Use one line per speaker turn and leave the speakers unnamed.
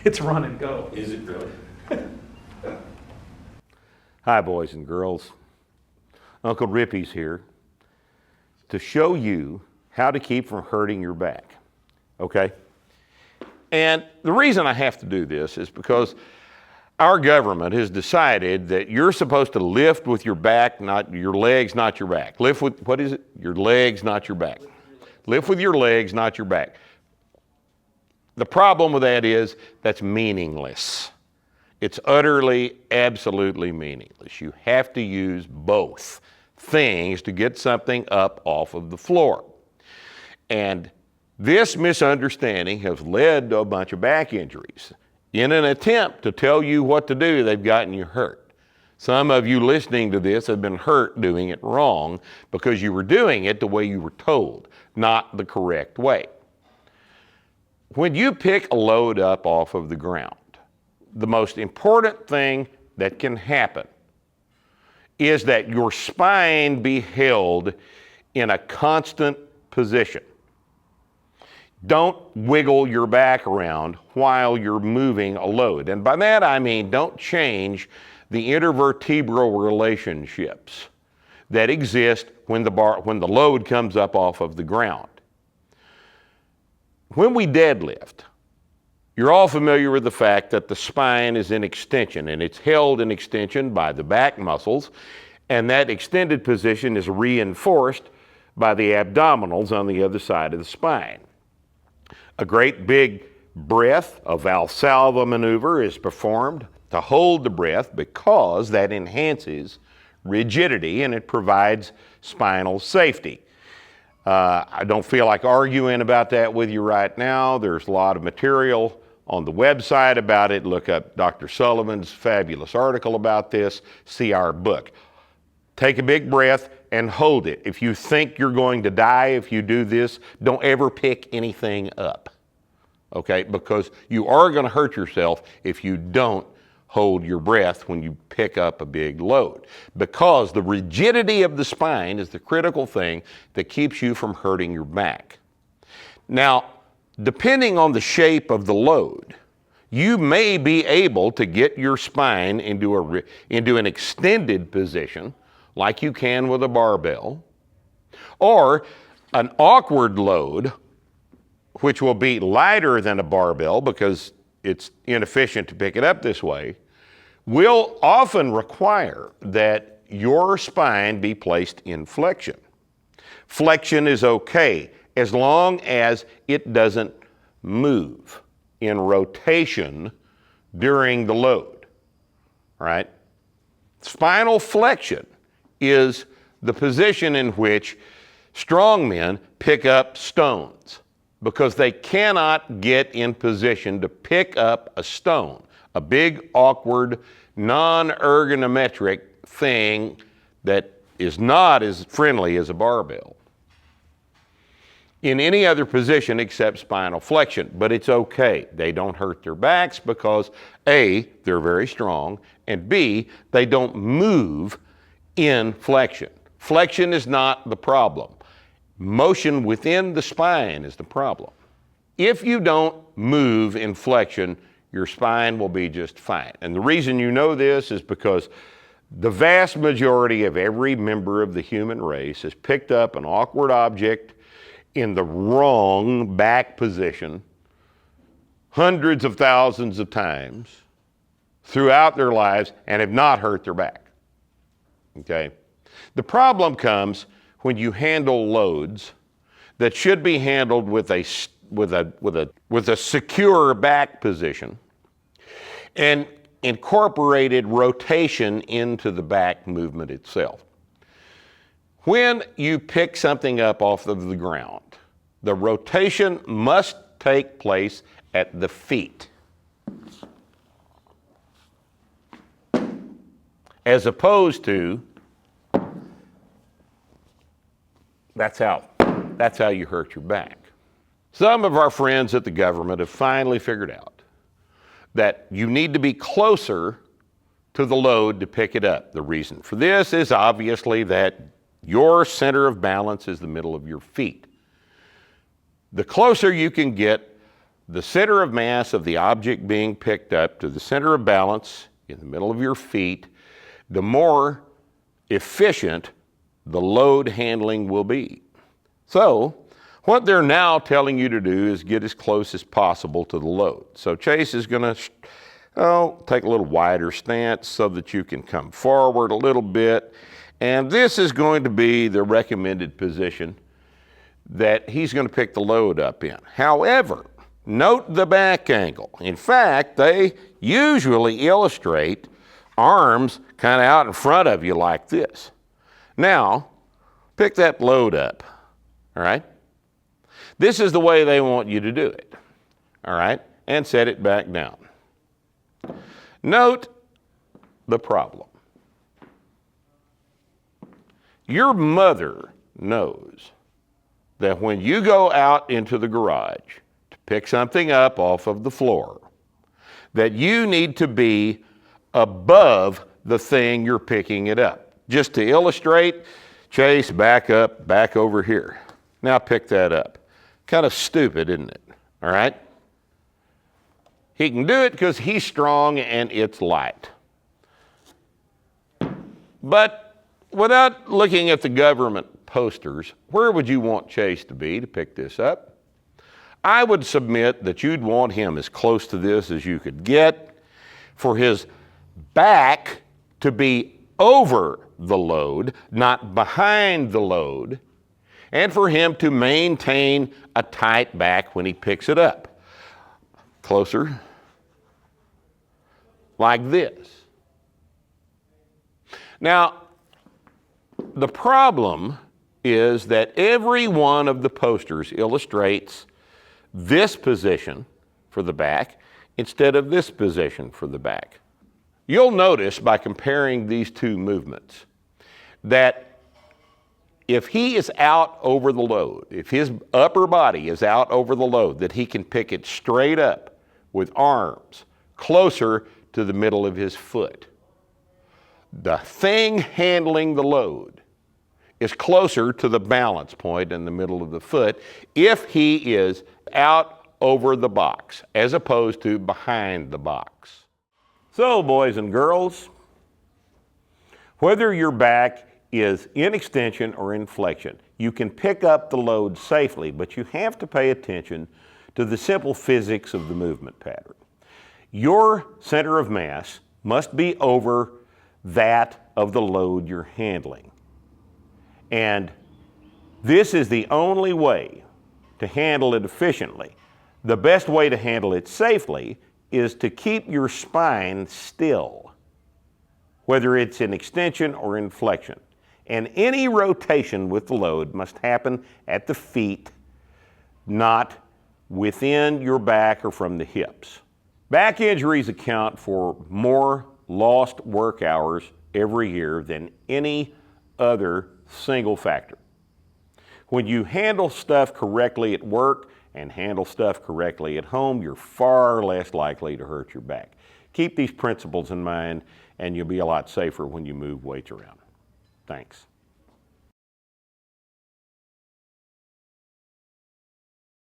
It's run and go.
Is it really?
Hi, boys and girls. Uncle Rippy's here to show you how to keep from hurting your back, okay? And the reason I have to do this is because our government has decided that you're supposed to lift with your back, not your legs, not your back. Lift with, what is it? Your legs, not your back. Lift with your legs, not your back. The problem with that is that's meaningless. It's utterly, absolutely meaningless. You have to use both things to get something up off of the floor. And this misunderstanding has led to a bunch of back injuries. In an attempt to tell you what to do, they've gotten you hurt. Some of you listening to this have been hurt doing it wrong because you were doing it the way you were told, not the correct way. When you pick a load up off of the ground, the most important thing that can happen is that your spine be held in a constant position. Don't wiggle your back around while you're moving a load. And by that I mean don't change the intervertebral relationships that exist when the load comes up off of the ground. When we deadlift, you're all familiar with the fact that the spine is in extension, and it's held in extension by the back muscles, and that extended position is reinforced by the abdominals on the other side of the spine. A great big breath, a Valsalva maneuver, is performed to hold the breath because that enhances rigidity and it provides spinal safety. I don't feel like arguing about that with you right now. There's a lot of material on the website about it. Look up Dr. Sullivan's fabulous article about this. See our book. Take a big breath and hold it. If you think you're going to die if you do this, don't ever pick anything up, okay? Because you are going to hurt yourself if you don't hold your breath when you pick up a big load, because the rigidity of the spine is the critical thing that keeps you from hurting your back. Now, depending on the shape of the load, you may be able to get your spine into an extended position like you can with a barbell, or an awkward load, which will be lighter than a barbell because it's inefficient to pick it up this way, will often require that your spine be placed in flexion. Flexion is okay as long as it doesn't move in rotation during the load, right? Spinal flexion is the position in which strong men pick up stones because they cannot get in position to pick up a stone, a big, awkward, non-ergonometric thing that is not as friendly as a barbell in any other position except spinal flexion. But it's okay. They don't hurt their backs because A, they're very strong, and B, they don't move in flexion. Flexion is not the problem. Motion within the spine is the problem. If you don't move in flexion, your spine will be just fine. And the reason you know this is because the vast majority of every member of the human race has picked up an awkward object in the wrong back position hundreds of thousands of times throughout their lives and have not hurt their back. Okay? The problem comes when you handle loads that should be handled with a secure back position and incorporated rotation into the back movement itself. When you pick something up off of the ground, the rotation must take place at the feet, as opposed to, that's how you hurt your back. Some of our friends at the government have finally figured out that you need to be closer to the load to pick it up. The reason for this is obviously that your center of balance is the middle of your feet. The closer you can get, the center of mass of the object being picked up to the center of balance in the middle of your feet, the more efficient the load handling will be. So, what they're now telling you to do is get as close as possible to the load. So Chase is going to take a little wider stance so that you can come forward a little bit. And this is going to be the recommended position that he's going to pick the load up in. However, note the back angle. In fact, they usually illustrate arms kind of out in front of you like this. Now, pick that load up, all right? This is the way they want you to do it, all right? And set it back down. Note the problem. Your mother knows that when you go out into the garage to pick something up off of the floor, that you need to be above the thing you're picking it up. Just to illustrate, Chase, back up, back over here. Now pick that up. Kind of stupid, isn't it? All right? He can do it because he's strong and it's light. But without looking at the government posters, where would you want Chase to be to pick this up? I would submit that you'd want him as close to this as you could get, for his back to be over the load, not behind the load, and for him to maintain a tight back when he picks it up. Closer, like this. Now, the problem is that every one of the posters illustrates this position for the back instead of this position for the back. You'll notice by comparing these two movements that if he is out over the load, if his upper body is out over the load, that he can pick it straight up with arms closer to the middle of his foot. The thing handling the load is closer to the balance point in the middle of the foot if he is out over the box as opposed to behind the box. So, boys and girls, whether your back is in extension or in flexion, you can pick up the load safely, but you have to pay attention to the simple physics of the movement pattern. Your center of mass must be over that of the load you're handling. And this is the only way to handle it efficiently. The best way to handle it safely is to keep your spine still, whether it's in extension or in flexion. And any rotation with the load must happen at the feet, not within your back or from the hips. Back injuries account for more lost work hours every year than any other single factor. When you handle stuff correctly at work and handle stuff correctly at home, you're far less likely to hurt your back. Keep these principles in mind and you'll be a lot safer when you move weights around. Thanks.